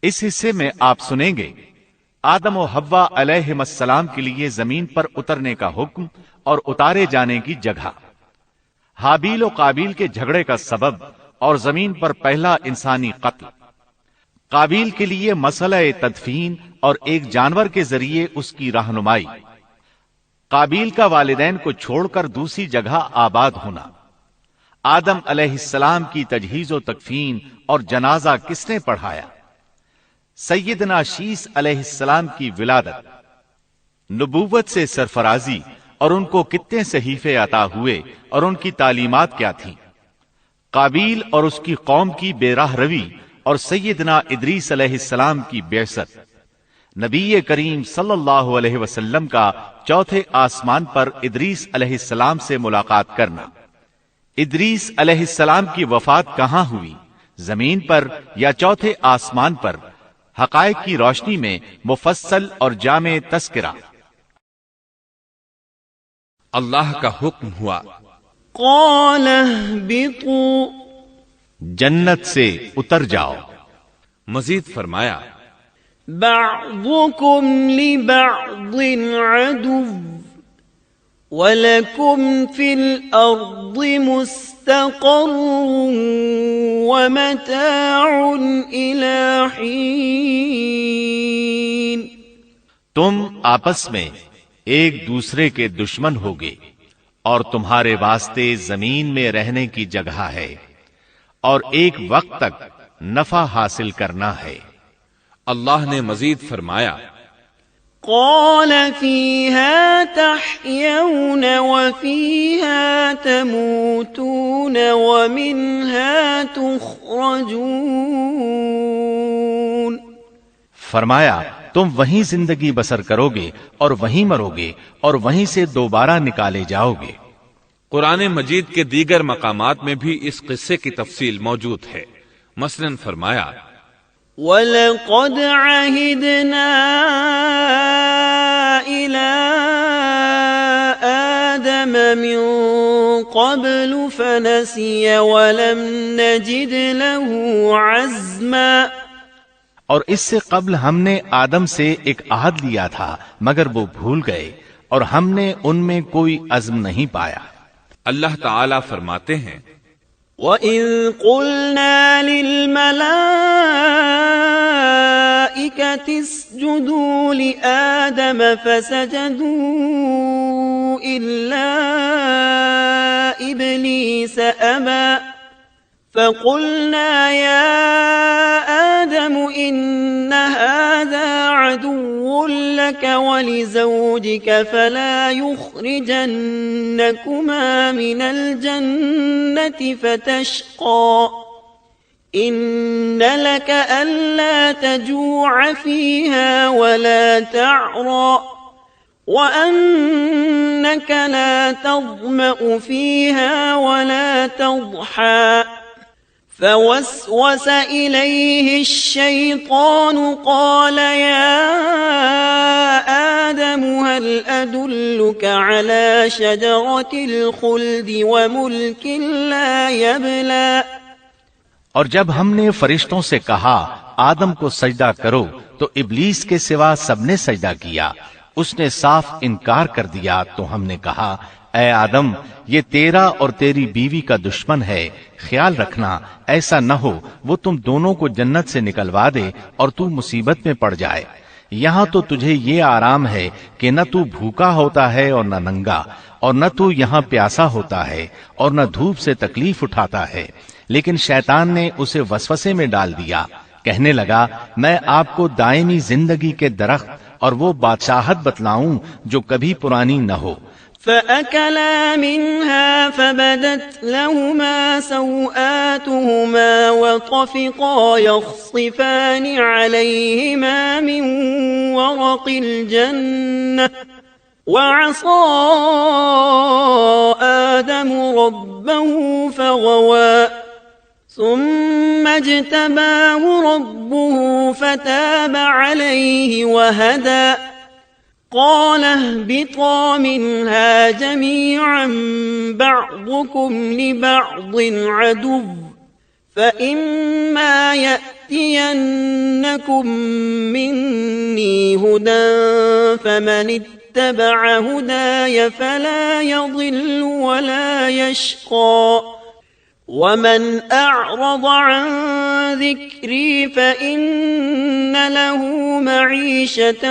اس حصے میں آپ سنیں گے آدم و حوا علیہم السلام کے لیے زمین پر اترنے کا حکم اور اتارے جانے کی جگہ، حابیل و قابیل کے جھگڑے کا سبب اور زمین پر پہلا انسانی قتل، قابیل کے لیے مسئلہ تدفین اور ایک جانور کے ذریعے اس کی رہنمائی، قابیل کا والدین کو چھوڑ کر دوسری جگہ آباد ہونا، آدم علیہ السلام کی تجہیز و تکفین اور جنازہ کس نے پڑھایا، سیدنا شیس علیہ السلام کی ولادت، نبوت سے سرفرازی اور ان کو کتنے صحیفے عطا ہوئے اور ان کی تعلیمات کیا تھیں، قابیل اور اس کی قوم کی بے راہ روی اور سیدنا ادریس علیہ السلام کی بعثت، نبی کریم صلی اللہ علیہ وسلم کا چوتھے آسمان پر ادریس علیہ السلام سے ملاقات کرنا، ادریس علیہ السلام کی وفات کہاں ہوئی، زمین پر یا چوتھے آسمان پر، حقائق کی روشنی میں مفصل اور جامع تذکرہ۔ اللہ کا حکم ہوا، قال اهبطوا، جنت سے اتر جاؤ، مزید فرمایا، بعضكم لبعض عدو وَلَكُمْ فِي الْأَرْضِ مُسْتَقَرٌّ وَمَتَاعٌ إِلَىٰ حِينٍ۔ تم آپس میں ایک دوسرے کے دشمن ہوگے اور تمہارے واسطے زمین میں رہنے کی جگہ ہے اور ایک وقت تک نفع حاصل کرنا ہے۔ اللہ نے مزید فرمایا، قال فيها تحيون وفيها تموتون ومنها تخرجون۔ فرمایا تم وہیں زندگی بسر کرو گے اور وہیں مرو گے اور وہیں سے دوبارہ نکالے جاؤ گے۔ قرآن مجید کے دیگر مقامات میں بھی اس قصے کی تفصیل موجود ہے۔ مثلاً فرمایا، وَلَقَدْ عَهِدْنَا إِلَىٰ آدَمَ مِن قَبْلُ فَنَسِيَ وَلَمْ نَجِدْ لَهُ عَزْمًا۔ اور اس سے قبل ہم نے آدم سے ایک عہد لیا تھا مگر وہ بھول گئے اور ہم نے ان میں کوئی عزم نہیں پایا۔ اللہ تعالی فرماتے ہیں، وَإِذْ قُلْنَا لِلْمَلَائِكَةِ اسْجُدُوا لِآدَمَ فَسَجَدُوا إِلَّا إِبْلِيسَ أَبَى فَقُلْنَا يَا آدَمُ إِنَّ هَذَا عَدُوٌّ لَكَ وَلِزَوْجِكَ فَلَا يُخْرِجَنَّكُمَا مِنَ الْجَنَّةِ فَتَشْقَىٰ إِنَّ لَكَ أَلَّا تَجُوعَ فِيهَا وَلَا تَعْرَىٰ وَأَنَّكَ لَا تَظْمَأُ فِيهَا وَلَا تَضْحَىٰ فوسوس إليه الشيطان قال يا آدم هل أدلك على شجرة الخلد وملك لا يبلى۔ اور جب ہم نے فرشتوں سے کہا آدم کو سجدہ کرو تو ابلیس کے سوا سب نے سجدہ کیا، اس نے صاف انکار کر دیا تو ہم نے کہا اے آدم یہ تیرا اور تیری بیوی کا دشمن ہے، خیال رکھنا ایسا نہ ہو وہ تم دونوں کو جنت سے نکلوا دے اور تو مصیبت میں پڑ جائے۔ یہاں تو تجھے یہ آرام ہے کہ نہ تو بھوکا ہوتا ہے اور نہ ننگا، اور نہ تو یہاں پیاسا ہوتا ہے اور نہ دھوپ سے تکلیف اٹھاتا ہے۔ لیکن شیطان نے اسے وسوسے میں ڈال دیا، کہنے لگا میں آپ کو دائمی زندگی کے درخت اور وہ بادشاہت بتلاؤں جو کبھی پرانی نہ ہو۔ فَأَكَلَا مِنْهَا فَبَدَتْ لَهُمَا سَوْآتُهُمَا وَطَفِقَا يَخْصِفَانِ عَلَيْهِمَا مِنْ وَرَقِ الْجَنَّةِ وَعَصَىٰ آدَمُ رَبَّهُ فَغَوَىٰ ثُمَّ اجْتَبَاهُ رَبُّهُ فَتَابَ عَلَيْهِ وَهَدَىٰ۔ قال اهبطا منها جميعا بعضكم لبعض عدو فإما يأتينكم مني هدى فمن اتبع هداي فلا يضل ولا يشقى ومن أعرض عن ذكري فإن له معيشة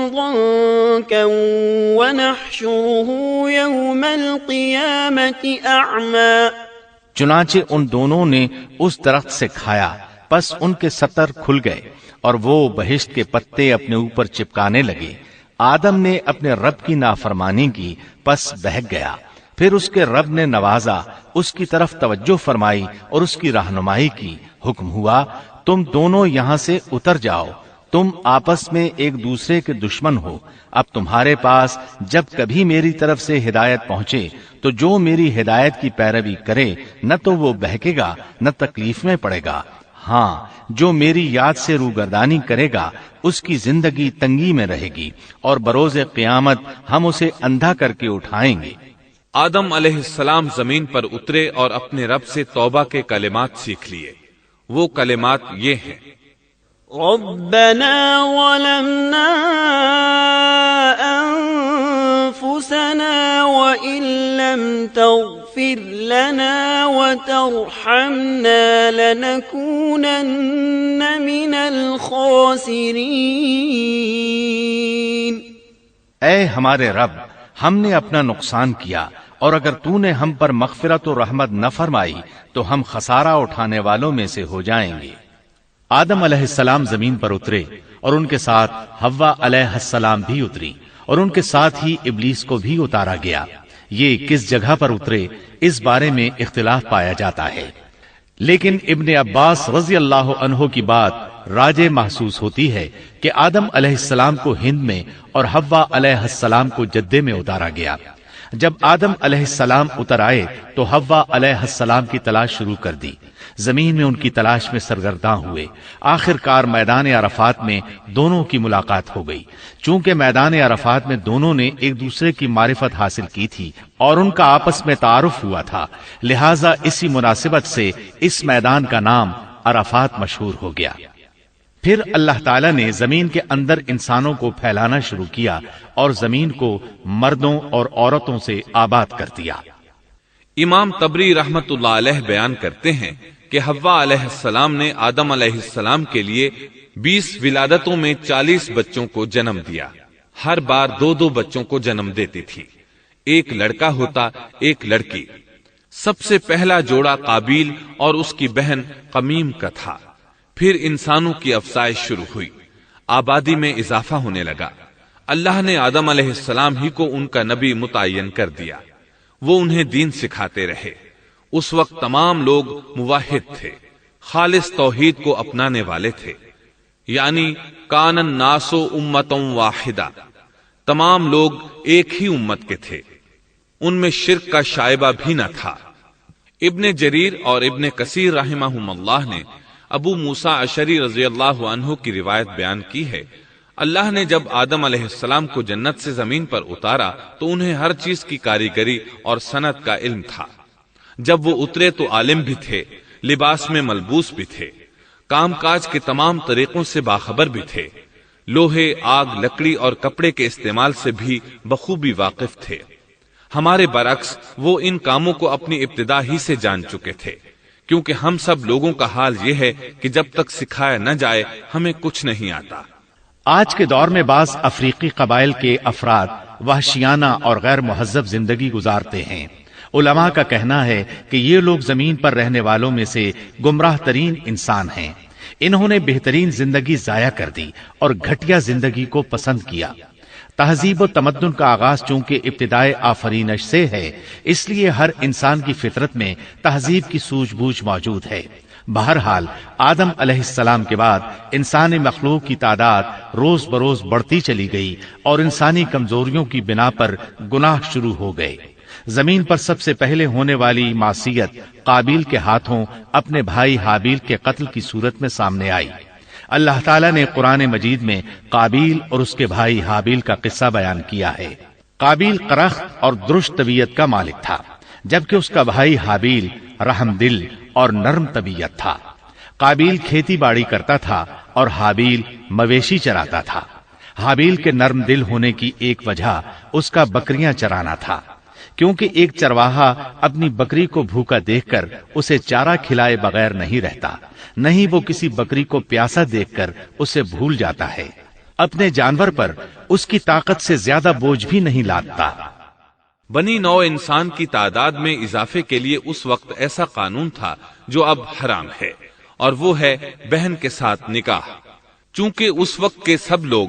ضنكا ونحشره يوم القيامة أعمى. چنانچہ ان دونوں نے اس درخت سے کھایا، پس ان کے ستر کھل گئے اور وہ بہشت کے پتے اپنے اوپر چپکانے لگے. آدم نے اپنے رب کی نافرمانی کی، پس بہک گیا. پھر اس کے رب نے نوازا، اس کی طرف توجہ فرمائی اور اس کی رہنمائی کی. حکم ہوا تم دونوں یہاں سے اتر جاؤ، تم آپس میں ایک دوسرے کے دشمن ہو. اب تمہارے پاس جب کبھی میری طرف سے ہدایت پہنچے تو جو میری ہدایت کی پیروی کرے نہ تو وہ بہکے گا نہ تکلیف میں پڑے گا. ہاں جو میری یاد سے روگردانی کرے گا اس کی زندگی تنگی میں رہے گی اور بروز قیامت ہم اسے اندھا کر کے اٹھائیں گے. آدم علیہ السلام زمین پر اترے اور اپنے رب سے توبہ کے کلمات سیکھ لیے. وہ کلمات یہ ہیں: ربنا ظلمنا أنفسنا وإن لم تغفر لنا وترحمنا لنكونن من الخاسرين. اے ہمارے رب، ہم نے اپنا نقصان کیا اور اگر تو نے ہم پر مغفرت و رحمت نہ فرمائی تو ہم خسارہ اٹھانے والوں میں سے ہو جائیں گے. آدم علیہ السلام زمین پر اترے اور ان کے ساتھ حوا علیہ السلام بھی اتری اور ان کے ساتھ ہی ابلیس کو بھی اتارا گیا. یہ کس جگہ پر اترے اس بارے میں اختلاف پایا جاتا ہے، لیکن ابن عباس رضی اللہ عنہ کی بات راجح محسوس ہوتی ہے کہ آدم علیہ السلام کو ہند میں اور حوا علیہ السلام کو جدے میں اتارا گیا. جب آدم علیہ السلام اتر آئے تو حوا علیہ السلام کی تلاش شروع کر دی. زمین میں ان کی تلاش میں سرگرداں ہوئے. آخر کار میدان عرفات میں دونوں کی ملاقات ہو گئی. چونکہ میدان عرفات میں دونوں نے ایک دوسرے کی معرفت حاصل کی تھی اور ان کا آپس میں تعارف ہوا تھا، لہٰذا اسی مناسبت سے اس میدان کا نام عرفات مشہور ہو گیا. پھر اللہ تعالیٰ نے زمین کے اندر انسانوں کو پھیلانا شروع کیا اور زمین کو مردوں اور عورتوں سے آباد کر دیا. امام طبری رحمت اللہ علیہ بیان کرتے ہیں کہ حوا علیہ السلام نے آدم علیہ السلام کے لیے 20 ولادتوں میں 40 بچوں کو جنم دیا. ہر بار 2 بچوں کو جنم دیتی تھی، ایک لڑکا ہوتا ایک لڑکی. سب سے پہلا جوڑا قابیل اور اس کی بہن قمیم کا تھا. پھر انسانوں کی افزائش شروع ہوئی، آبادی میں اضافہ ہونے لگا. اللہ نے آدم علیہ السلام ہی کو ان کا نبی متعین کر دیا. وہ انہیں دین سکھاتے رہے. اس وقت تمام لوگ موحد تھے، خالص توحید کو اپنانے والے تھے، یعنی کان الناس امۃ واحدہ، تمام لوگ ایک ہی امت کے تھے. ان میں شرک کا شائبہ بھی نہ تھا. ابن جریر اور ابن کثیر رحمہم اللہ نے ابو موسیٰ اشعری رضی اللہ عنہ کی روایت بیان کی ہے، اللہ نے جب آدم علیہ السلام کو جنت سے زمین پر اتارا تو انہیں ہر چیز کی کاریگری اور صنعت کا علم تھا. جب وہ اترے تو عالم بھی تھے، لباس میں ملبوس بھی تھے، کام کاج کے تمام طریقوں سے باخبر بھی تھے، لوہے، آگ، لکڑی اور کپڑے کے استعمال سے بھی بخوبی واقف تھے. ہمارے برعکس وہ ان کاموں کو اپنی ابتدا ہی سے جان چکے تھے، کیونکہ ہم سب لوگوں کا حال یہ ہے کہ جب تک سکھایا نہ جائے ہمیں کچھ نہیں آتا. آج کے دور میں بعض افریقی قبائل کے افراد وحشیانہ اور غیر مہذب زندگی گزارتے ہیں. علماء کا کہنا ہے کہ یہ لوگ زمین پر رہنے والوں میں سے گمراہ ترین انسان ہیں. انہوں نے بہترین زندگی ضائع کر دی اور گھٹیا زندگی کو پسند کیا. تہذیب و تمدن کا آغاز چونکہ ابتدائے آفرینش سے ہے، اس لیے ہر انسان کی فطرت میں تہذیب کی سوجھ بوجھ موجود ہے. بہرحال آدم علیہ السلام کے بعد انسانی مخلوق کی تعداد روز بروز بڑھتی چلی گئی اور انسانی کمزوریوں کی بنا پر گناہ شروع ہو گئے. زمین پر سب سے پہلے ہونے والی معصیت قابیل کے ہاتھوں اپنے بھائی حابیل کے قتل کی صورت میں سامنے آئی. اللہ تعالیٰ نے قرآن مجید میں قابیل اور اس کے بھائی حابیل کا قصہ بیان کیا ہے. قابیل قرخت اور درشت طبیعت کا مالک تھا، جبکہ اس کا بھائی حابیل رحم دل اور نرم طبیعت تھا. قابیل کھیتی باڑی کرتا تھا اور حابیل مویشی چراتا تھا۔ حابیل کے نرم دل ہونے کی ایک وجہ اس کا بکریاں چرانا تھا، کیونکہ ایک چرواہا اپنی بکری کو بھوکا دیکھ کر اسے چارہ کھلائے بغیر نہیں رہتا، نہیں وہ کسی بکری کو پیاسا دیکھ کر اسے بھول جاتا ہے۔ اپنے جانور پر اس کی طاقت سے زیادہ بوجھ بھی نہیں لادتا۔ بنی نوع انسان کی تعداد میں اضافے کے لیے اس وقت ایسا قانون تھا جو اب حرام ہے، اور وہ ہے بہن کے ساتھ نکاح۔ چونکہ اس وقت کے سب لوگ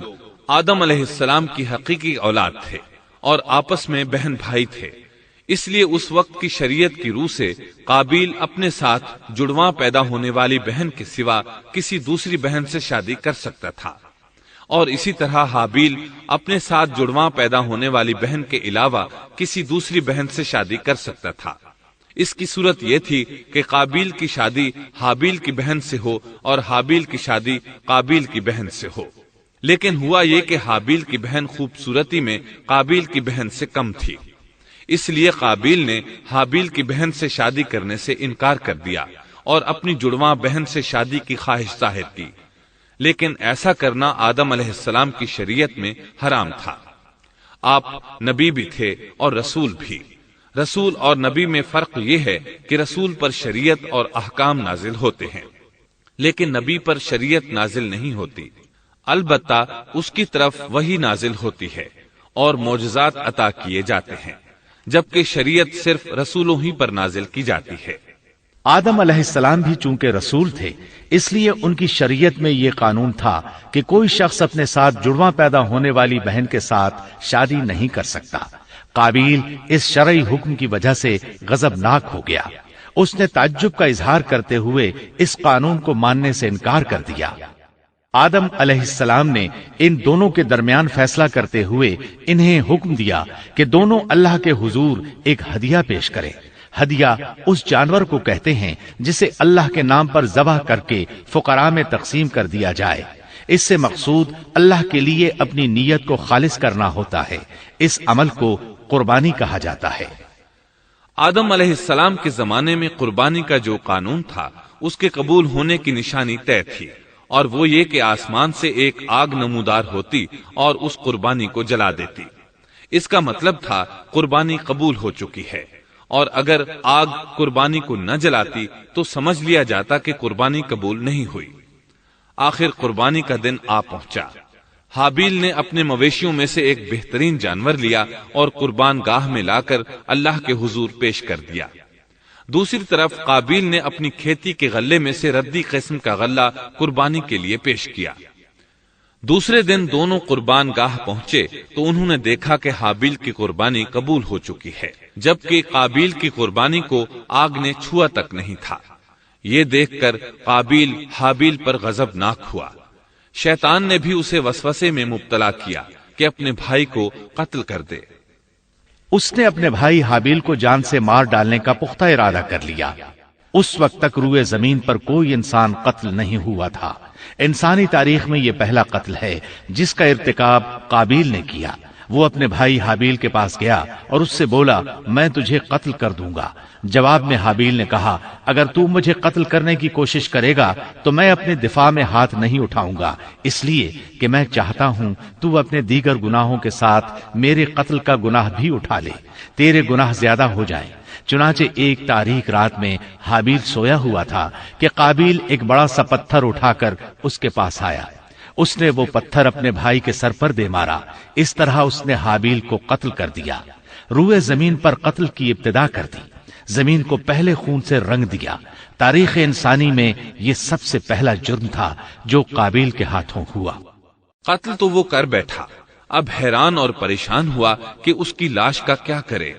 آدم علیہ السلام کی حقیقی اولاد تھے اور آپس میں بہن بھائی تھے، اس لیے اس وقت کی شریعت کی روح سے قابیل اپنے ساتھ جڑواں پیدا ہونے والی بہن کے سوا کسی دوسری بہن سے شادی کر سکتا تھا، اور اسی طرح حابیل اپنے ساتھ جڑواں پیدا ہونے والی بہن کے علاوہ کسی دوسری بہن سے شادی کر سکتا تھا۔ اس کی صورت یہ تھی کہ قابیل کی شادی حابیل کی بہن سے ہو اور حابیل کی شادی قابیل کی بہن سے ہو، لیکن ہوا یہ کہ حابیل کی بہن خوبصورتی میں قابیل کی بہن سے کم تھی، اس لیے قابیل نے حابیل کی بہن سے شادی کرنے سے انکار کر دیا اور اپنی جڑواں بہن سے شادی کی خواہش ظاہر کی، لیکن ایسا کرنا آدم علیہ السلام کی شریعت میں حرام تھا۔ آپ نبی بھی تھے اور رسول بھی۔ رسول اور نبی میں فرق یہ ہے کہ رسول پر شریعت اور احکام نازل ہوتے ہیں، لیکن نبی پر شریعت نازل نہیں ہوتی، البتہ اس کی طرف وحی نازل ہوتی ہے اور معجزات عطا کیے جاتے ہیں، جبکہ شریعت صرف رسولوں ہی پر نازل کی جاتی ہے۔ آدم علیہ السلام بھی چونکہ رسول تھے، اس لیے ان کی شریعت میں یہ قانون تھا کہ کوئی شخص اپنے ساتھ جڑواں پیدا ہونے والی بہن کے ساتھ شادی نہیں کر سکتا۔ قابیل اس شرعی حکم کی وجہ سے غضبناک ہو گیا۔ اس نے تعجب کا اظہار کرتے ہوئے اس قانون کو ماننے سے انکار کر دیا۔ آدم علیہ السلام نے ان دونوں کے درمیان فیصلہ کرتے ہوئے انہیں حکم دیا کہ دونوں اللہ کے حضور ایک ہدیہ پیش کریں۔ ہدیہ اس جانور کو کہتے ہیں جسے اللہ کے نام پر ذبح کر کے فقراء میں تقسیم کر دیا جائے۔ اس سے مقصود اللہ کے لیے اپنی نیت کو خالص کرنا ہوتا ہے۔ اس عمل کو قربانی کہا جاتا ہے۔ آدم علیہ السلام کے زمانے میں قربانی کا جو قانون تھا اس کے قبول ہونے کی نشانی طے تھی، اور وہ یہ کہ آسمان سے ایک آگ نمودار ہوتی اور اس قربانی کو جلا دیتی۔ اس کا مطلب تھا قربانی قبول ہو چکی ہے، اور اگر آگ قربانی کو نہ جلاتی تو سمجھ لیا جاتا کہ قربانی قبول نہیں ہوئی۔ آخر قربانی کا دن آ پہنچا۔ حابیل نے اپنے مویشیوں میں سے ایک بہترین جانور لیا اور قربان گاہ میں لا کر اللہ کے حضور پیش کر دیا۔ دوسری طرف قابیل نے اپنی کھیتی کے غلے میں سے ردی قسم کا غلہ قربانی کے لیے پیش کیا۔ دوسرے دن دونوں قربان گاہ پہنچے تو انہوں نے دیکھا کہ حابیل کی قربانی قبول ہو چکی ہے، جبکہ قابیل کی قربانی کو آگ نے چھوا تک نہیں تھا۔ یہ دیکھ کر قابیل حابیل پر غضبناک ہوا۔ شیطان نے بھی اسے وسوسے میں مبتلا کیا کہ اپنے بھائی کو قتل کر دے۔ اس نے اپنے بھائی حابیل کو جان سے مار ڈالنے کا پختہ ارادہ کر لیا۔ اس وقت تک روئے زمین پر کوئی انسان قتل نہیں ہوا تھا۔ انسانی تاریخ میں یہ پہلا قتل ہے جس کا ارتکاب قابیل نے کیا۔ وہ اپنے بھائی حابیل کے پاس گیا اور اس سے بولا، میں تجھے قتل کر دوں گا۔ جواب میں حابیل نے کہا، اگر تو مجھے قتل کرنے کی کوشش کرے گا تو میں اپنے دفاع میں ہاتھ نہیں اٹھاؤں گا، اس لیے کہ میں چاہتا ہوں تو اپنے دیگر گناہوں کے ساتھ میرے قتل کا گناہ بھی اٹھا لے، تیرے گناہ زیادہ ہو جائیں۔ چنانچہ ایک تاریک رات میں حابیل سویا ہوا تھا کہ قابیل ایک بڑا سا پتھر اٹھا کر اس کے پاس آیا۔ اس نے وہ پتھر اپنے بھائی کے سر پر دے مارا۔ اس طرح اس نے حابیل کو قتل کر دیا، روئے زمین پر قتل کی ابتدا کر دی، زمین کو پہلے خون سے رنگ دیا۔ تاریخ انسانی میں یہ سب سے پہلا جرم تھا جو قابیل کے ہاتھوں ہوا۔ قتل تو وہ کر بیٹھا، اب حیران اور پریشان ہوا کہ اس کی لاش کا کیا کرے۔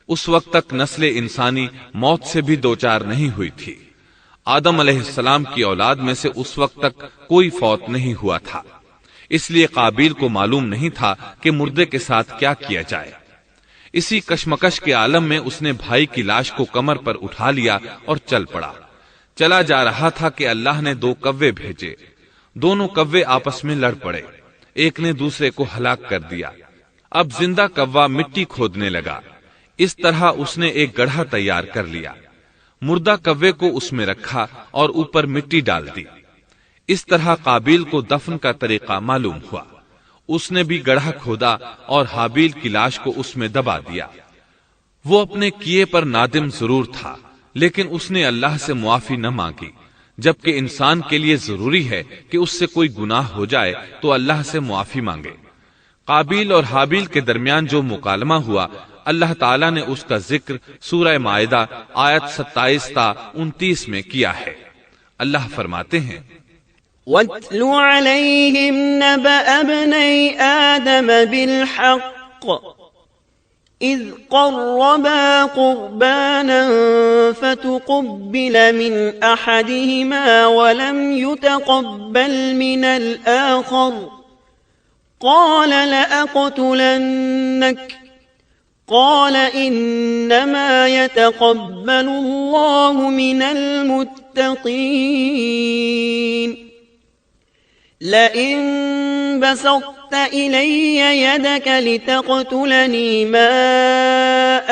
اس وقت تک نسل انسانی موت سے بھی دوچار نہیں ہوئی تھی۔ آدم علیہ السلام کی اولاد میں سے اس وقت تک کوئی فوت نہیں ہوا تھا، اس لیے قابیل کو معلوم نہیں تھا کہ مردے کے ساتھ کیا کیا جائے۔ اسی کشمکش کے عالم میں اس نے بھائی کی لاش کو کمر پر اٹھا لیا اور چل پڑا۔ چلا جا رہا تھا کہ اللہ نے 2 کوے بھیجے۔ دونوں کوے آپس میں لڑ پڑے، ایک نے دوسرے کو ہلاک کر دیا۔ اب زندہ کوا مٹی کھودنے لگا۔ اس طرح اس نے ایک گڑھا تیار کر لیا۔ مردہ کوے کو اس میں رکھا اور اوپر مٹی ڈال دی۔ اس طرح قابیل کو دفن کا طریقہ معلوم ہوا۔ اس نے بھی گڑھا کھودا اور حابیل کی لاش کو اس میں دبا دیا۔ وہ اپنے کیے پر نادم ضرور تھا، لیکن اس نے اللہ سے معافی نہ مانگی، جبکہ انسان کے لیے ضروری ہے کہ اس سے کوئی گناہ ہو جائے تو اللہ سے معافی مانگے۔ قابیل اور حابیل کے درمیان جو مکالمہ ہوا، اللہ تعالیٰ نے اس کا ذکر سورہ مائدہ آیت 27 تا 29 میں کیا ہے۔ اللہ فرماتے ہیں، وَاتْلُ عَلَيْهِمْ نَبَأَ ابْنَيْ آدَمَ بِالْحَقِّ إِذْ قَرَّبَا قُرْبَانًا فَتُقُبِّلَ مِنْ أَحَدِهِمَا وَلَمْ يُتَقَبَّلْ مِنَ الْآخَرِ قَالَ لَأَقْتُلَنَّكَ قال إنما يتقبل الله من المتقين لئن بسطت إلي يدك لتقتلني ما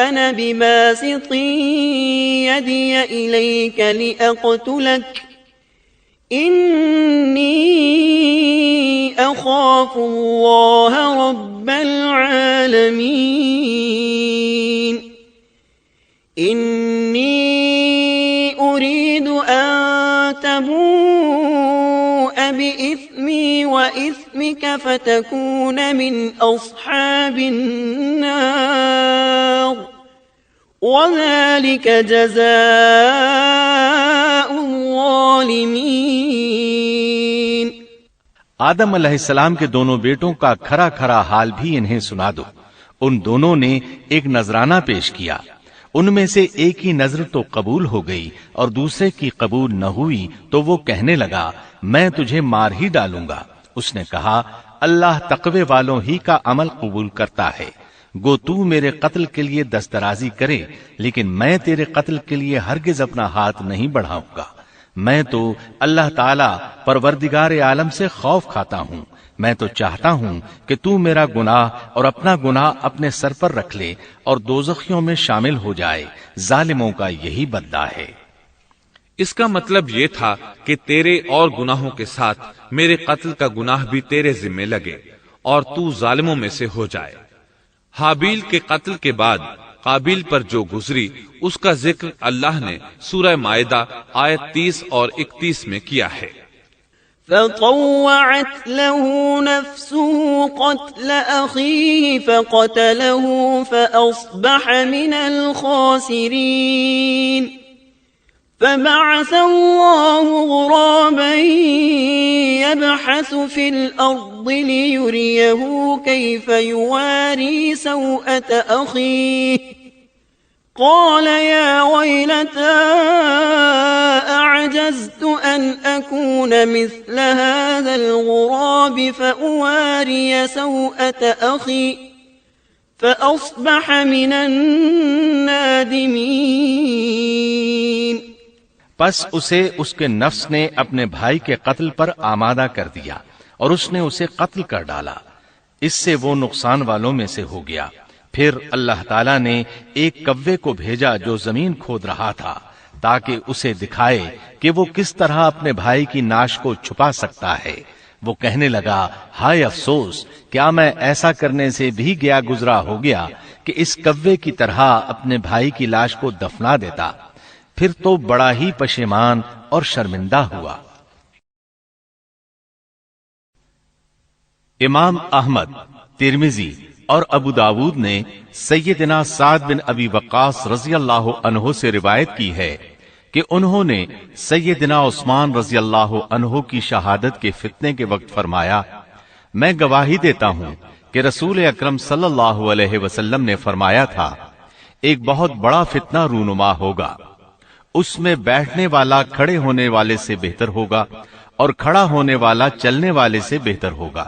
أنا بباسط يدي إليك لأقتلك إني أخاف الله رب العالمين إني أريد أن تبوء بإثمي وإثمك فتكون من أصحاب النار وذلك جزاء الظالمين۔ آدم علیہ السلام کے دونوں بیٹوں کا کھرا کھرا حال بھی انہیں سنا دو۔ ان دونوں نے ایک نذرانہ پیش کیا، ان میں سے ایک کی نذر تو قبول ہو گئی اور دوسرے کی قبول نہ ہوئی تو وہ کہنے لگا میں تجھے مار ہی ڈالوں گا۔ اس نے کہا اللہ تقوی والوں ہی کا عمل قبول کرتا ہے، گو تو میرے قتل کے لیے دسترازی کرے لیکن میں تیرے قتل کے لیے ہرگز اپنا ہاتھ نہیں بڑھاؤں گا۔ میں تو اللہ تعالی پروردگار عالم سے خوف کھاتا ہوں، میں تو چاہتا ہوں کہ تو میرا گناہ اور اپنا گناہ اپنے سر پر رکھ لے اور دوزخیوں میں شامل ہو جائے، ظالموں کا یہی بدلہ ہے۔ اس کا مطلب یہ تھا کہ تیرے اور گناہوں کے ساتھ میرے قتل کا گناہ بھی تیرے ذمہ لگے اور تو ظالموں میں سے ہو جائے۔ حابیل کے قتل کے بعد قابیل پر جو گزری اس کا ذکر اللہ نے سورہ مائدہ آیت 30 اور 31 میں کیا ہے۔ فطوعت له نفسه قتل أخيه فقتله فأصبح من الخاسرين فبعث الله غرابا يبحث في الأرض ليريه كيف يواري سوءة أخيه قال يا ويلتى أعجزت أن أكون مثل هذا الغراب فأواري سوءة أخي فأصبح من النادمين۔ پس اسے اس کے نفس نے اپنے بھائی کے قتل پر آمادہ کر دیا اور اس نے اسے قتل کر ڈالا، اس سے وہ نقصان والوں میں سے ہو گیا۔ پھر اللہ تعالیٰ نے ایک کوے کو بھیجا جو زمین کھود رہا تھا تاکہ اسے دکھائے کہ وہ کس طرح اپنے بھائی کی ناش کو چھپا سکتا ہے۔ وہ کہنے لگا ہائے افسوس، کیا میں ایسا کرنے سے بھی گیا گزرا ہو گیا کہ اس کوے کی طرح اپنے بھائی کی لاش کو دفنا دیتا۔ پھر تو بڑا ہی پشیمان اور شرمندہ ہوا۔ امام احمد، ترمذی اور ابو داود نے سیدنا سعد بن ابی وقاص رضی اللہ عنہ سے روایت کی ہے کہ انہوں نے سیدنا عثمان رضی اللہ عنہ کی شہادت کے فتنے کے وقت فرمایا میں گواہی دیتا ہوں کہ رسول اکرم صلی اللہ علیہ وسلم نے فرمایا تھا ایک بہت بڑا فتنہ رونما ہوگا، اس میں بیٹھنے والا کھڑے ہونے والے سے بہتر ہوگا اور کھڑا ہونے والا چلنے والے سے بہتر ہوگا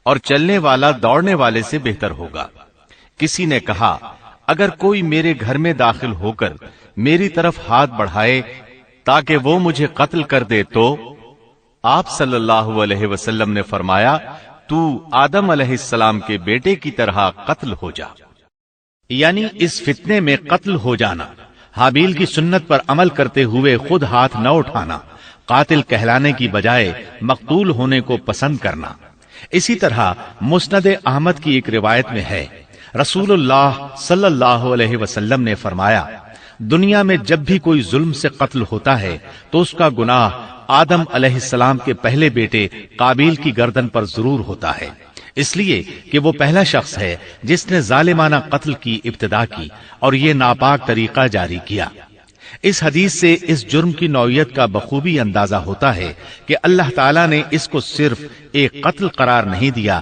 اور چلنے والا دوڑنے والے سے بہتر ہوگا۔ کسی نے کہا اگر کوئی میرے گھر میں داخل ہو کر میری طرف ہاتھ بڑھائے تاکہ وہ مجھے قتل کر دے تو آپ صلی اللہ علیہ وسلم نے فرمایا تو آدم علیہ السلام کے بیٹے کی طرح قتل ہو جا، یعنی اس فتنے میں قتل ہو جانا۔ حابیل کی سنت پر عمل کرتے ہوئے خود ہاتھ نہ اٹھانا، قاتل کہلانے کی بجائے مقتول ہونے کو پسند کرنا۔ اسی طرح مسند احمد کی ایک روایت میں ہے، رسول اللہ صلی اللہ علیہ وسلم نے فرمایا، دنیا میں جب بھی کوئی ظلم سے قتل ہوتا ہے تو اس کا گناہ آدم علیہ السلام کے پہلے بیٹے قابیل کی گردن پر ضرور ہوتا ہے، اس لیے کہ وہ پہلا شخص ہے جس نے ظالمانہ قتل کی ابتدا کی اور یہ ناپاک طریقہ جاری کیا۔ اس حدیث سے اس جرم کی نوعیت کا بخوبی اندازہ ہوتا ہے کہ اللہ تعالیٰ نے اس کو صرف ایک قتل قرار نہیں دیا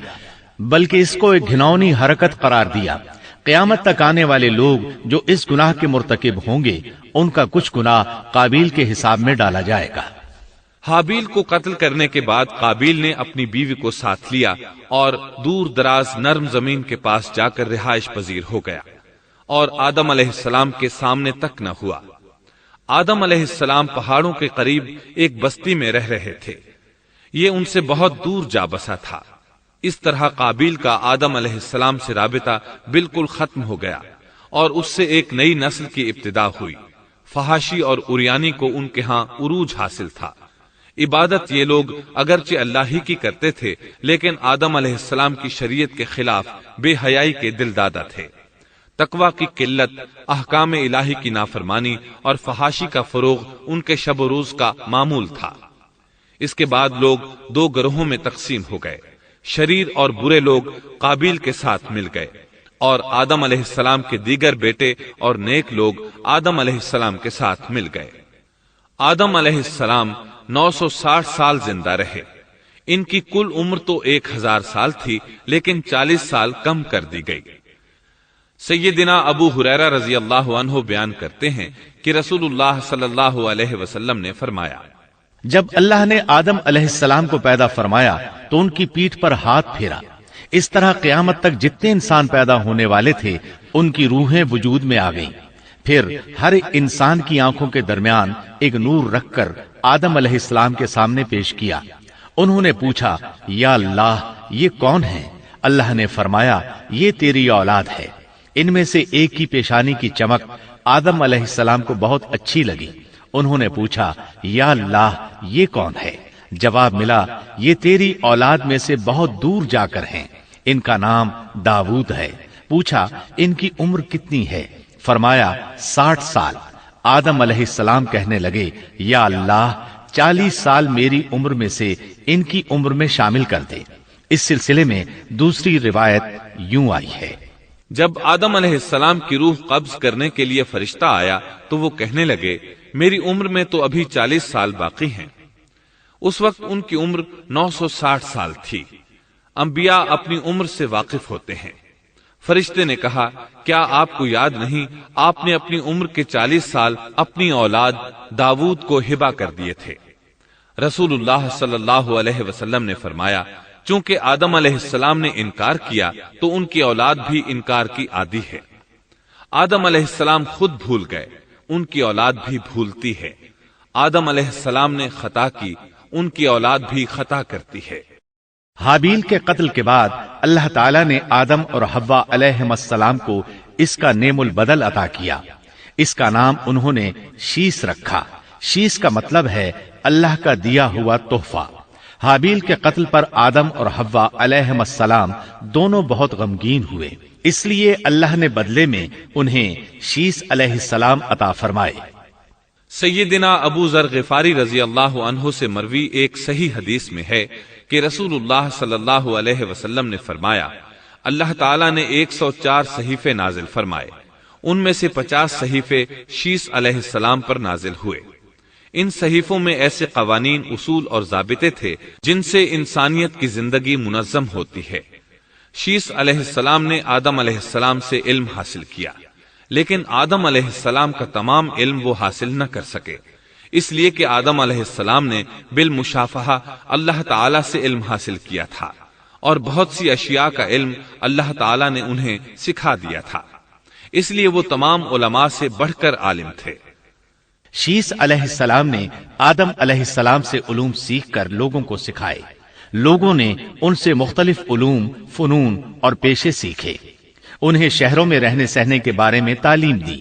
بلکہ اس کو ایک گھناؤنی حرکت قرار دیا۔ قیامت تک آنے والے لوگ جو اس گناہ کے مرتکب ہوں گے ان کا کچھ گناہ قابیل کے حساب میں ڈالا جائے گا۔ حابیل کو قتل کرنے کے بعد قابیل نے اپنی بیوی کو ساتھ لیا اور دور دراز نرم زمین کے پاس جا کر رہائش پذیر ہو گیا اور آدم علیہ السلام کے سامنے تک نہ ہوا۔ آدم علیہ السلام پہاڑوں کے قریب ایک بستی میں رہ رہے تھے، یہ ان سے بہت دور جا بسا تھا۔ اس طرح قابیل کا آدم علیہ السلام سے رابطہ بالکل ختم ہو گیا اور اس سے ایک نئی نسل کی ابتدا ہوئی۔ فحاشی اور اریانی کو ان کے ہاں عروج حاصل تھا۔ عبادت یہ لوگ اگرچہ اللہ ہی کی کرتے تھے لیکن آدم علیہ السلام کی شریعت کے خلاف بے حیائی کے دل دادا تھے۔ تقوی کی قلت، احکام الہی کی نافرمانی اور فحاشی کا فروغ ان کے شب و روز کا معمول تھا۔ اس کے بعد لوگ دو گروہوں میں تقسیم ہو گئے، شریر اور برے لوگ قابیل کے ساتھ مل گئے اور آدم علیہ السلام کے دیگر بیٹے اور نیک لوگ آدم علیہ السلام کے ساتھ مل گئے۔ آدم علیہ السلام 960 سال زندہ رہے۔ ان کی کل عمر تو 1000 سال تھی لیکن 40 سال کم کر دی گئی۔ سیدنا ابو ہریرہ رضی اللہ عنہ بیان کرتے ہیں کہ رسول اللہ صلی اللہ علیہ وسلم نے فرمایا، جب اللہ نے آدم علیہ السلام کو پیدا فرمایا تو ان کی پیٹھ پر ہاتھ پھیرا، اس طرح قیامت تک جتنے انسان پیدا ہونے والے تھے ان کی روحیں وجود میں آ گئیں۔ پھر ہر انسان کی آنکھوں کے درمیان ایک نور رکھ کر آدم علیہ السلام کے سامنے پیش کیا۔ انہوں نے پوچھا، یا اللہ یہ کون ہے؟ اللہ نے فرمایا، یہ تیری اولاد ہے۔ ان میں سے ایک کی پیشانی کی چمک آدم علیہ السلام کو بہت اچھی لگی۔ انہوں نے پوچھا، یا اللہ یہ کون ہے؟ جواب ملا، یہ تیری اولاد میں سے بہت دور جا کر ہیں، ان کا نام داؤد ہے۔ پوچھا، ان کی عمر کتنی ہے؟ فرمایا 60 سال۔ آدم علیہ السلام کہنے لگے، یا اللہ 40 سال میری عمر میں سے ان کی عمر میں شامل کر دے۔ اس سلسلے میں دوسری روایت یوں آئی ہے، جب آدم علیہ السلام کی روح قبض کرنے کے لیے فرشتہ آیا تو وہ کہنے لگے، میری عمر میں تو ابھی 40 سال باقی ہیں۔ اس وقت ان کی عمر 960 سال تھی۔ انبیاء اپنی عمر سے واقف ہوتے ہیں۔ فرشتے نے کہا، کیا آپ کو یاد نہیں آپ نے اپنی عمر کے 40 سال اپنی اولاد داؤد کو ہبہ کر دیے تھے؟ رسول اللہ صلی اللہ علیہ وسلم نے فرمایا، چونکہ آدم علیہ السلام نے انکار کیا تو ان کی اولاد بھی انکار کی عادی ہے۔ آدم علیہ السلام خود بھول گئے، ان کی اولاد بھی بھولتی ہے۔ آدم علیہ السلام نے خطا کی، ان کی اولاد بھی خطا کرتی ہے۔ حابیل کے قتل کے بعد اللہ تعالیٰ نے آدم اور حوا علیہم السلام کو اس کا نعم البدل عطا کیا۔ اس کا نام انہوں نے شیس رکھا۔ شیس کا مطلب ہے اللہ کا دیا ہوا تحفہ۔ حابیل کے قتل پر آدم اور حوا علیہم السلام دونوں بہت غمگین ہوئے، اس لیے اللہ نے بدلے میں انہیں شیس علیہ السلام عطا فرمائے۔ سیدنا ابو ذر غفاری رضی اللہ عنہ سے مروی ایک صحیح حدیث میں ہے کہ رسول اللہ صلی اللہ علیہ وسلم نے فرمایا، اللہ تعالیٰ نے 104 صحیفے نازل فرمائے، ان میں سے 50 صحیفے شیس علیہ السلام پر نازل ہوئے۔ ان صحیفوں میں ایسے قوانین، اصول اور ضابطے تھے جن سے انسانیت کی زندگی منظم ہوتی ہے۔ شیس علیہ السلام نے آدم علیہ السلام سے علم حاصل کیا، لیکن آدم علیہ السلام کا تمام علم وہ حاصل نہ کر سکے، اس لیے کہ آدم علیہ السلام نے بالمشافہہ اللہ تعالی سے علم حاصل کیا تھا اور بہت سی اشیاء کا علم اللہ تعالی نے انہیں سکھا دیا تھا، اس لیے وہ تمام علماء سے بڑھ کر عالم تھے۔ شیس علیہ السلام نے آدم علیہ السلام سے علوم سیکھ کر لوگوں کو سکھائے۔ لوگوں نے ان سے مختلف علوم، فنون اور پیشے سیکھے۔ انہیں شہروں میں رہنے سہنے کے بارے میں تعلیم دی۔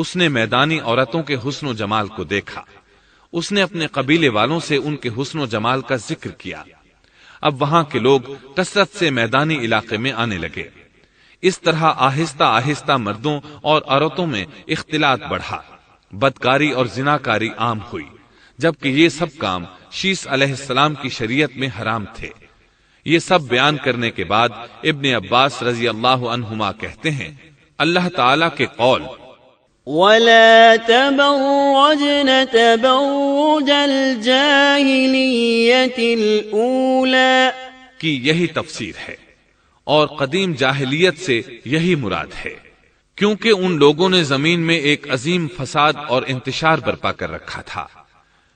اس نے میدانی عورتوں کے حسن و جمال کو دیکھا، اس نے اپنے قبیلے والوں سے ان کے حسن و جمال کا ذکر کیا۔ اب وہاں کے لوگ کثرت سے میدانی علاقے میں آنے لگے۔ اس طرح آہستہ آہستہ مردوں اور عورتوں میں اختلاط بڑھا، بدکاری اور زناکاری عام ہوئی، جبکہ یہ سب کام شیس علیہ السلام کی شریعت میں حرام تھے۔ یہ سب بیان کرنے کے بعد ابن عباس رضی اللہ عنہما کہتے ہیں، اللہ تعالیٰ کے قول وَلَا تَبَرَّجْنَ تَبَرُّجَ الْجَاهِلِيَّةِ الْأُولَى کی یہی تفسیر ہے، اور قدیم جاہلیت سے یہی مراد ہے، کیونکہ ان لوگوں نے زمین میں ایک عظیم فساد اور انتشار برپا کر رکھا تھا۔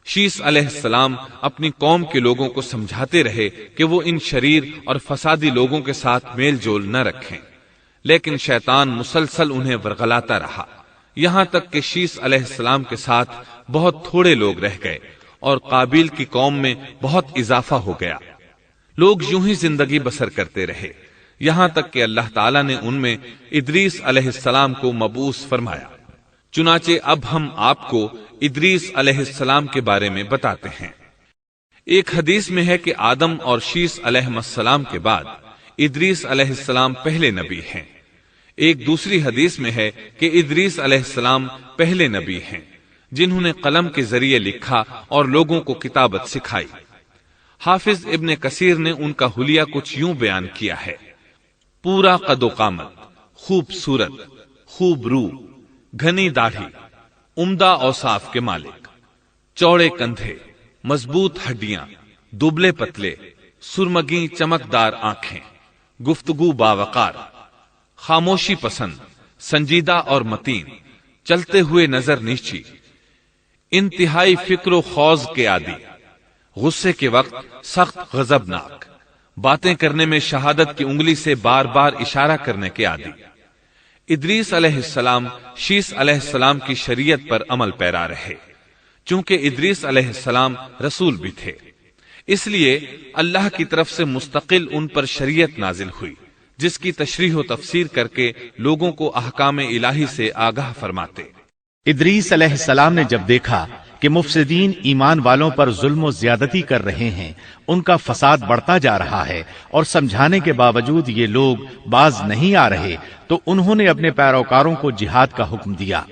شیس علیہ السلام اپنی قوم کے لوگوں کو سمجھاتے رہے کہ وہ ان شریر اور فسادی لوگوں کے ساتھ میل جول نہ رکھیں، لیکن شیطان مسلسل انہیں ورغلاتا رہا، یہاں تک کہ شیس علیہ السلام کے ساتھ بہت تھوڑے لوگ رہ گئے اور قابیل کی قوم میں بہت اضافہ ہو گیا۔ لوگ یوں ہی زندگی بسر کرتے رہے، یہاں تک کہ اللہ تعالیٰ نے ان میں ادریس علیہ السلام کو مبعوث فرمایا۔ چنانچہ اب ہم آپ کو ادریس علیہ السلام کے بارے میں بتاتے ہیں۔ ایک حدیث میں ہے کہ آدم اور شیس علیہ السلام کے بعد ادریس علیہ السلام پہلے نبی ہیں۔ ایک دوسری حدیث میں ہے کہ ادریس علیہ السلام پہلے نبی ہیں جنہوں نے قلم کے ذریعے لکھا اور لوگوں کو کتابت سکھائی۔ حافظ ابن کثیر نے ان کا حلیہ کچھ یوں بیان کیا ہے: پورا قد و قامت، خوبصورت، خوب رو، گھنی داڑھی، عمدہ اوصاف کے مالک، چوڑے کندھے، مضبوط ہڈیاں، دبلے پتلے، سرمگی چمکدار آنکھیں، گفتگو باوقار، خاموشی پسند، سنجیدہ اور متین، چلتے ہوئے نظر نیچی، انتہائی فکر و خوض کے عادی، غصے کے وقت سخت غضبناک، باتیں کرنے میں شہادت کی انگلی سے بار بار اشارہ کرنے کے عادی۔ ادریس علیہ السلام شیس علیہ السلام کی شریعت پر عمل پیرا رہے، چونکہ ادریس علیہ السلام رسول بھی تھے، اس لیے اللہ کی طرف سے مستقل ان پر شریعت نازل ہوئی، جس کی تشریح و تفسیر کر کے لوگوں کو احکام الہی سے آگاہ فرماتے۔ ادریس علیہ السلام نے جب دیکھا کہ مفسدین ایمان والوں پر ظلم و زیادتی کر رہے ہیں، ان کا فساد بڑھتا جا رہا ہے، اور سمجھانے کے باوجود یہ لوگ باز نہیں آ رہے، تو انہوں نے اپنے پیروکاروں کو جہاد کا حکم دیا۔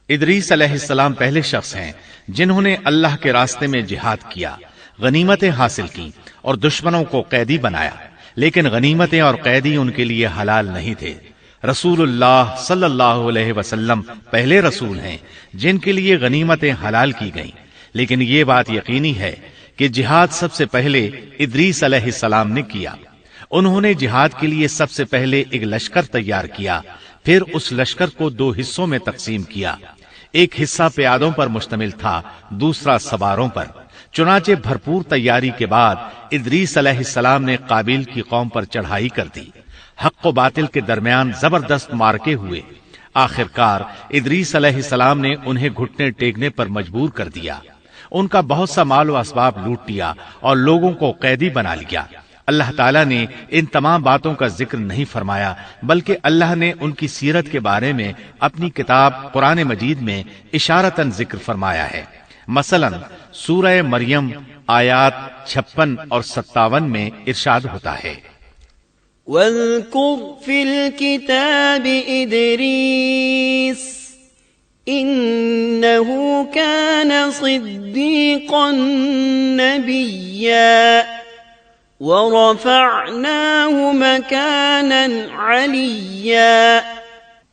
ادریس علیہ السلام پہلے شخص ہیں جنہوں نے اللہ کے راستے میں جہاد کیا، غنیمتیں حاصل کی اور دشمنوں کو قیدی بنایا، لیکن غنیمتیں اور قیدی ان کے لیے حلال نہیں تھے۔ رسول اللہ صلی اللہ علیہ وسلم پہلے رسول ہیں جن کے لیے غنیمتیں حلال کی گئیں، لیکن یہ بات یقینی ہے کہ جہاد سب سے پہلے ادریس علیہ السلام نے کیا۔ انہوں نے جہاد کے لیے سب سے پہلے ایک لشکر تیار کیا، پھر اس لشکر کو 2 حصوں میں تقسیم کیا۔ ایک حصہ پیادوں پر مشتمل تھا، دوسرا سواروں پر۔ چنانچہ بھرپور تیاری کے بعد ادریس علیہ السلام نے قابیل کی قوم پر چڑھائی کر دی۔ حق و باطل کے درمیان زبردست مارکے ہوئے۔ آخرکار ادریس علیہ السلام نے انہیں گھٹنے ٹیکنے پر مجبور کر دیا، ان کا بہت سا مال و اسباب لوٹ لیا اور لوگوں کو قیدی بنا لیا۔ اللہ تعالیٰ نے ان تمام باتوں کا ذکر نہیں فرمایا، بلکہ اللہ نے ان کی سیرت کے بارے میں اپنی کتاب قرآن مجید میں اشارتاً ذکر فرمایا ہے۔ مثلا سورہ مریم آیات 56 اور 57 میں ارشاد ہوتا ہے: وَاذْكُرْ فِي الْكِتَابِ إِدْرِيسَ إِنَّهُ كَانَ صِدِّيقًا نَبِيًّا وَرَفَعْنَاهُ مَكَانًا عَلِيًّا۔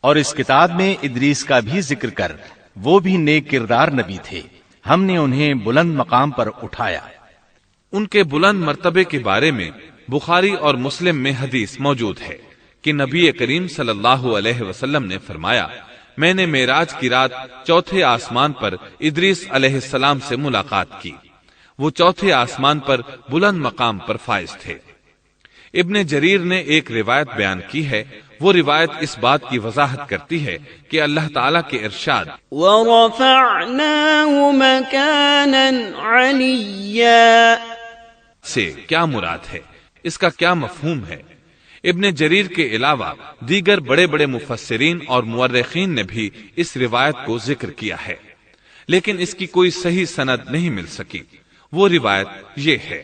اور اس کتاب میں ادریس کا بھی ذکر کر، وہ بھی نیک کردار نبی تھے، ہم نے انہیں بلند مقام پر اٹھایا۔ ان کے بلند مرتبے کے بارے میں بخاری اور مسلم میں حدیث موجود ہے کہ نبی کریم صلی اللہ علیہ وسلم نے فرمایا، میں نے معراج کی رات 4تھے آسمان پر ادریس علیہ السلام سے ملاقات کی، وہ 4تھے آسمان پر بلند مقام پر فائز تھے۔ ابن جریر نے ایک روایت بیان کی ہے، وہ روایت اس بات کی وضاحت کرتی ہے کہ اللہ تعالیٰ کے ارشاد وَرَفَعْنَاهُ مَكَانًا عَلِيًّا سے کیا مراد ہے، اس کا کیا مفہوم ہے؟ ابن جریر کے علاوہ دیگر بڑے بڑے مفسرین اور مورخین نے بھی اس روایت کو ذکر کیا ہے، لیکن اس کی کوئی صحیح سند نہیں مل سکی۔ وہ روایت یہ ہے۔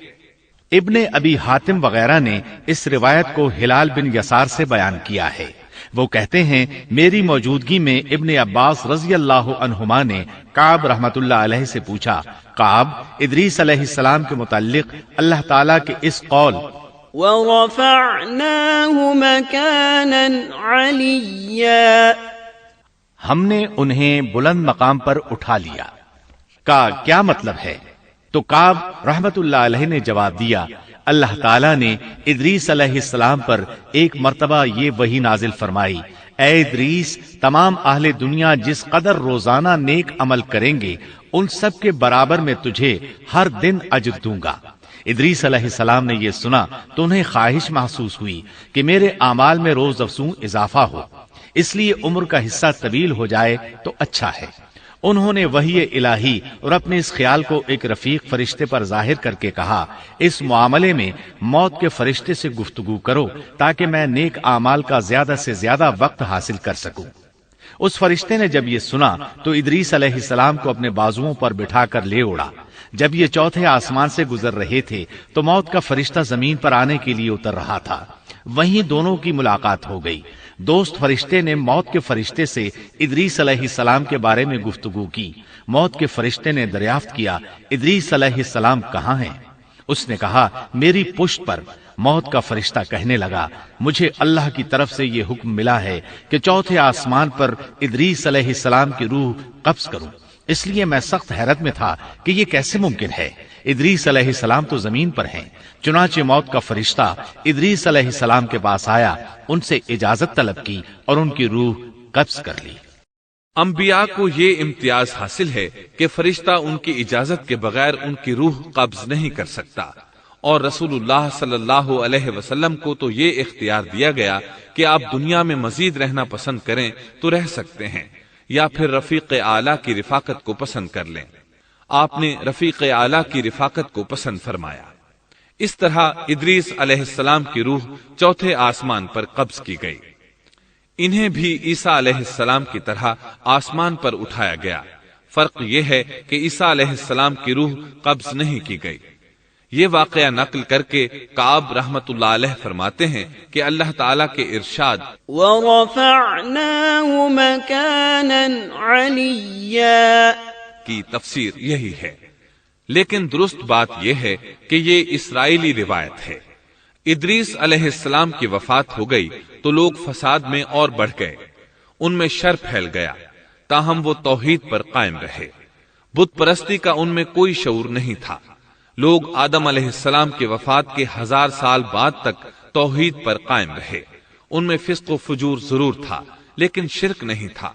ابن ابی حاتم وغیرہ نے اس روایت کو ہلال بن یسار سے بیان کیا ہے۔ وہ کہتے ہیں میری موجودگی میں ابن عباس رضی اللہ عنہما نے کعب رحمت اللہ علیہ سے پوچھا، کعب، ادریس علیہ السلام کے متعلق اللہ تعالیٰ کے اس قول وَرَفَعْنَاهُ مَكَانًا عَلِيًّا ہم نے انہیں بلند مقام پر اٹھا لیا کا کیا مطلب ہے؟ تو کعب رحمت اللہ علیہ نے جواب دیا، اللہ تعالیٰ نے ادریس علیہ السلام پر ایک مرتبہ یہ وحی نازل فرمائی، اے ادریس، تمام اہل دنیا جس قدر روزانہ نیک عمل کریں گے ان سب کے برابر میں تجھے ہر دن اجر دوں گا۔ ادریس علیہ السلام نے یہ سنا تو انہیں خواہش محسوس ہوئی کہ میرے اعمال میں روز افزوں اضافہ ہو، اس لیے عمر کا حصہ طویل ہو جائے تو اچھا ہے۔ انہوں نے وحی الہی اور اپنے اس خیال کو ایک رفیق فرشتے پر ظاہر کر کے کہا، اس معاملے میں موت کے فرشتے سے گفتگو کرو تاکہ میں نیک اعمال کا زیادہ سے زیادہ وقت حاصل کر سکوں۔ اس فرشتے نے جب یہ سنا تو ادریس علیہ السلام کو اپنے بازوؤں پر بٹھا کر لے اڑا۔ جب یہ چوتھے آسمان سے گزر رہے تھے تو موت کا فرشتہ زمین پر آنے کے لیے اتر رہا تھا، وہیں دونوں کی ملاقات ہو گئی۔ دوست فرشتے نے موت کے فرشتے سے ادریس علیہ السلام کے بارے میں گفتگو کی۔ موت کے فرشتے نے دریافت کیا، ادریس علیہ السلام کہاں ہیں؟ اس نے کہا، میری پشت پر۔ موت کا فرشتہ کہنے لگا، مجھے اللہ کی طرف سے یہ حکم ملا ہے کہ چوتھے آسمان پر ادریس علیہ السلام کی روح قبض کروں۔ اس لیے میں سخت حیرت میں تھا کہ یہ کیسے ممکن ہے، ادریس علیہ السلام تو زمین پر ہیں۔ چنانچہ موت کا فرشتہ ادریس علیہ السلام کے پاس آیا، ان سے اجازت طلب کی اور ان کی روح قبض کر لی۔ انبیاء کو یہ امتیاز حاصل ہے کہ فرشتہ ان کی اجازت کے بغیر ان کی روح قبض نہیں کر سکتا، اور رسول اللہ صلی اللہ علیہ وسلم کو تو یہ اختیار دیا گیا کہ آپ دنیا میں مزید رہنا پسند کریں تو رہ سکتے ہیں، یا پھر رفیق اعلیٰ کی رفاقت کو پسند کر لیں۔ آپ نے رفیق اعلیٰ کی رفاقت کو پسند فرمایا۔ اس طرح ادریس علیہ السلام کی روح چوتھے آسمان پر قبض کی گئی۔ انہیں بھی عیسیٰ علیہ السلام کی طرح آسمان پر اٹھایا گیا۔ فرق یہ ہے کہ عیسیٰ علیہ السلام کی روح قبض نہیں کی گئی۔ یہ واقعہ نقل کر کے کعب رحمت اللہ علیہ فرماتے ہیں کہ اللہ تعالیٰ کے ارشاد وَرَفَعْنَاهُ مَكَانًا عَلِيًّا کی تفسیر یہی ہے، لیکن درست بات یہ ہے کہ یہ اسرائیلی روایت ہے۔ ادریس علیہ السلام کی وفات ہو گئی تو لوگ فساد میں اور بڑھ گئے، ان میں شر پھیل گیا، تاہم وہ توحید پر قائم رہے۔ بت پرستی کا ان میں کوئی شعور نہیں تھا۔ لوگ آدم علیہ السلام کی وفات کے 1000 سال بعد تک توحید پر قائم رہے۔ ان میں فسق و فجور ضرور تھا لیکن شرک نہیں تھا۔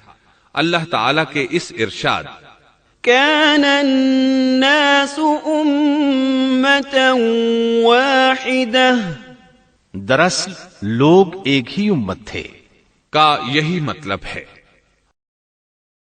اللہ تعالیٰ کے اس ارشاد كان الناس أمة واحدة دراصل لوگ ایک ہی امت تھے کا یہی مطلب ہے۔